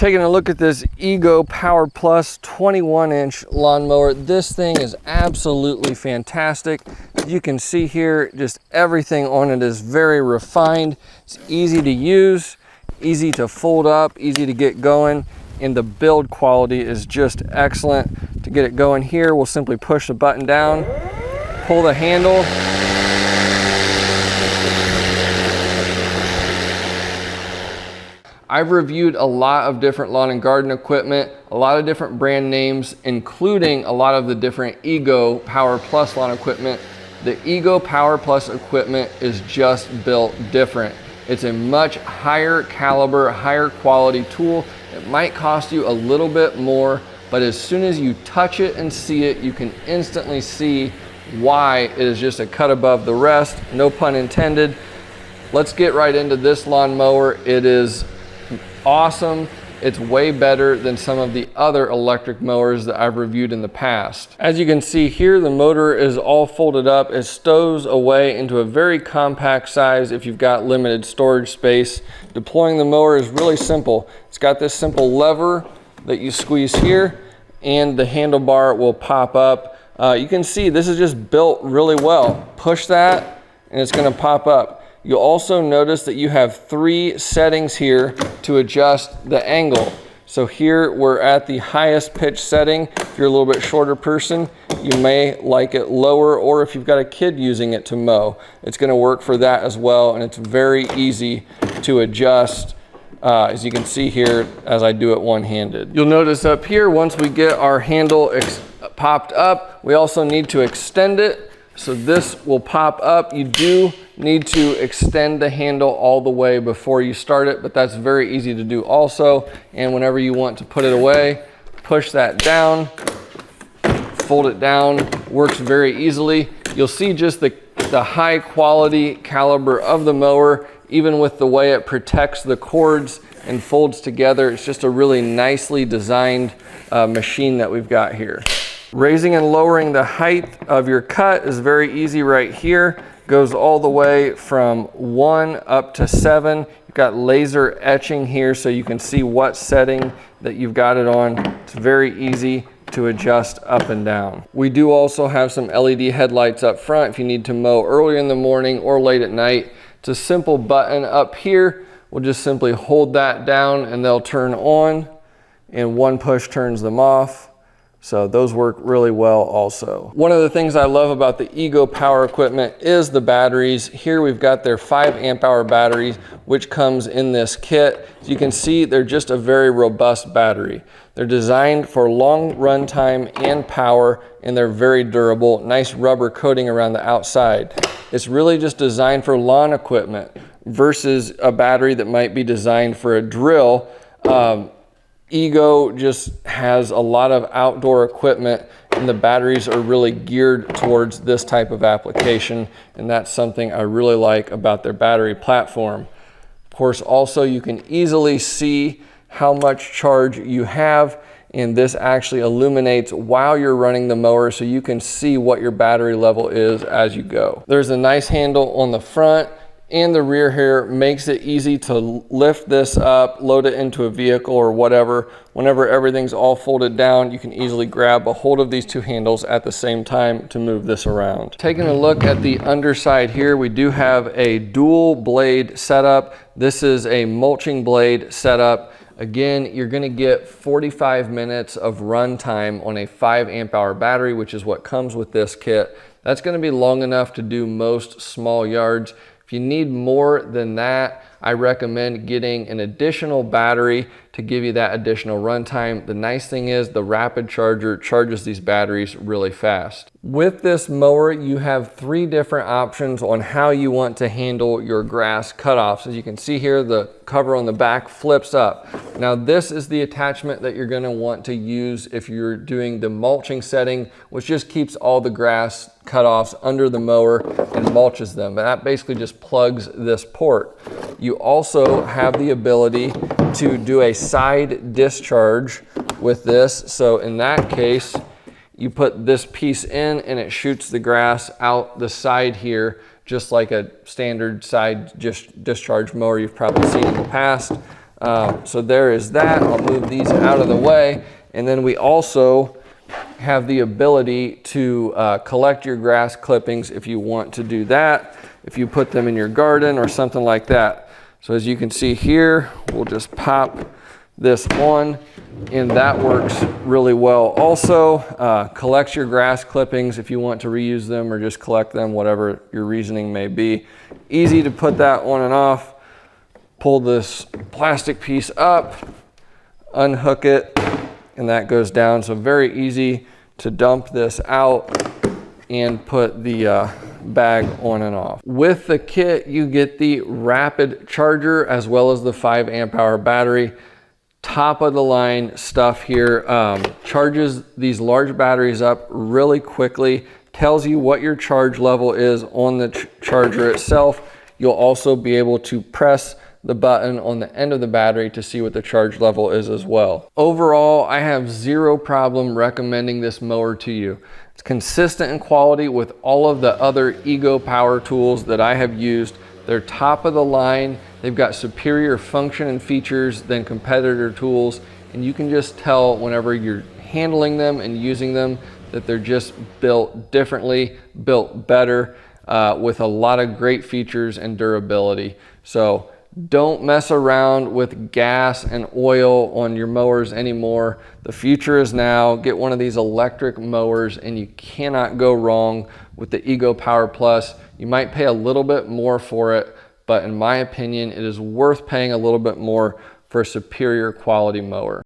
Taking a look at this Ego Power Plus 21-inch lawnmower. This thing is absolutely fantastic. You can see here, just everything on it is very refined. It's easy to use, easy to fold up, easy to get going, and the build quality is just excellent. To get it going here, we'll simply push the button down, pull the handle, I've reviewed a lot of different lawn and garden equipment, a lot of different brand names, including a lot of the different Ego Power Plus lawn equipment. The Ego Power Plus equipment is just built different. It's a much higher caliber, higher quality tool. It might cost you a little bit more, but as soon as you touch it and see it, you can instantly see why it is just a cut above the rest, no pun intended. Let's get right into this lawnmower. It is awesome. It's way better than some of the other electric mowers that I've reviewed in the past. As you can see here, the motor is all folded up. It stows away into a very compact size if you've got limited storage space. Deploying the mower is really simple. It's got this simple lever that you squeeze here, and the handlebar will pop up. You can see this is just built really well. Push that and it's going to pop up. You'll also notice that you have 3 settings here to adjust the angle. So here we're at the highest pitch setting. If you're a little bit shorter person, you may like it lower, or if you've got a kid using it to mow, it's going to work for that as well. And it's very easy to adjust, as you can see here as I do it one-handed. You'll notice up here, once we get our handle popped up, we also need to extend it. So this will pop up. You do need to extend the handle all the way before you start it, but that's very easy to do also. And whenever you want to put it away, push that down, fold it down, works very easily. You'll see just the high quality caliber of the mower, even with the way it protects the cords and folds together. It's just a really nicely designed machine that we've got here. Raising and lowering the height of your cut is very easy right here. Goes all the way from 1 up to 7. You've got laser etching here so you can see what setting that you've got it on. It's very easy to adjust up and down. We do also have some LED headlights up front if you need to mow early in the morning or late at night. It's a simple button up here. We'll just simply hold that down and they'll turn on, and one push turns them off. So those work really well also. One of the things I love about the Ego Power equipment is the batteries. Here we've got their 5 amp hour batteries, which comes in this kit. As you can see, they're just a very robust battery. They're designed for long run time and power, and they're very durable. Nice rubber coating around the outside. It's really just designed for lawn equipment versus a battery that might be designed for a drill. Ego just has a lot of outdoor equipment, and the batteries are really geared towards this type of application, and that's something I really like about their battery platform. Of course, also you can easily see how much charge you have, and this actually illuminates while you're running the mower so you can see what your battery level is as you go. There's a nice handle on the front, and the rear here makes it easy to lift this up, load it into a vehicle or whatever. Whenever everything's all folded down, you can easily grab a hold of these 2 handles at the same time to move this around. Taking a look at the underside here, we do have a dual blade setup. This is a mulching blade setup. Again, you're gonna get 45 minutes of run time on a 5 amp hour battery, which is what comes with this kit. That's gonna be long enough to do most small yards. If you need more than that, I recommend getting an additional battery to give you that additional runtime. The nice thing is the rapid charger charges these batteries really fast. With this mower, you have 3 different options on how you want to handle your grass cutoffs. As you can see here, the cover on the back flips up. Now this is the attachment that you're gonna want to use if you're doing the mulching setting, which just keeps all the grass cutoffs under the mower and mulches them. But that basically just plugs this port. You also have the ability to do a side discharge with this. So in that case, you put this piece in and it shoots the grass out the side here, just like a standard side discharge mower you've probably seen in the past. So there is that. I'll move these out of the way. And then we also have the ability to collect your grass clippings if you want to do that, if you put them in your garden or something like that. So as you can see here, we'll just pop this on, and that works really well. Also, collects your grass clippings if you want to reuse them or just collect them, whatever your reasoning may be. Easy to put that on and off. Pull this plastic piece up, unhook it, and that goes down. So very easy to dump this out and put the bag on and off. With the kit, you get the rapid charger as well as the 5 amp hour battery. Top of the line stuff here. Charges these large batteries up really quickly, tells you what your charge level is on the charger itself. You'll also be able to press the button on the end of the battery to see what the charge level is as well. Overall, I have zero problem recommending this mower to you. It's consistent in quality with all of the other Ego power tools that I have used. They're top of the line. They've got superior function and features than competitor tools, and you can just tell whenever you're handling them and using them that they're just built differently, built better, with a lot of great features and durability. So don't mess around with gas and oil on your mowers anymore. The future is now. Get one of these electric mowers and you cannot go wrong with the Ego Power Plus. You might pay a little bit more for it, but in my opinion, it is worth paying a little bit more for a superior quality mower.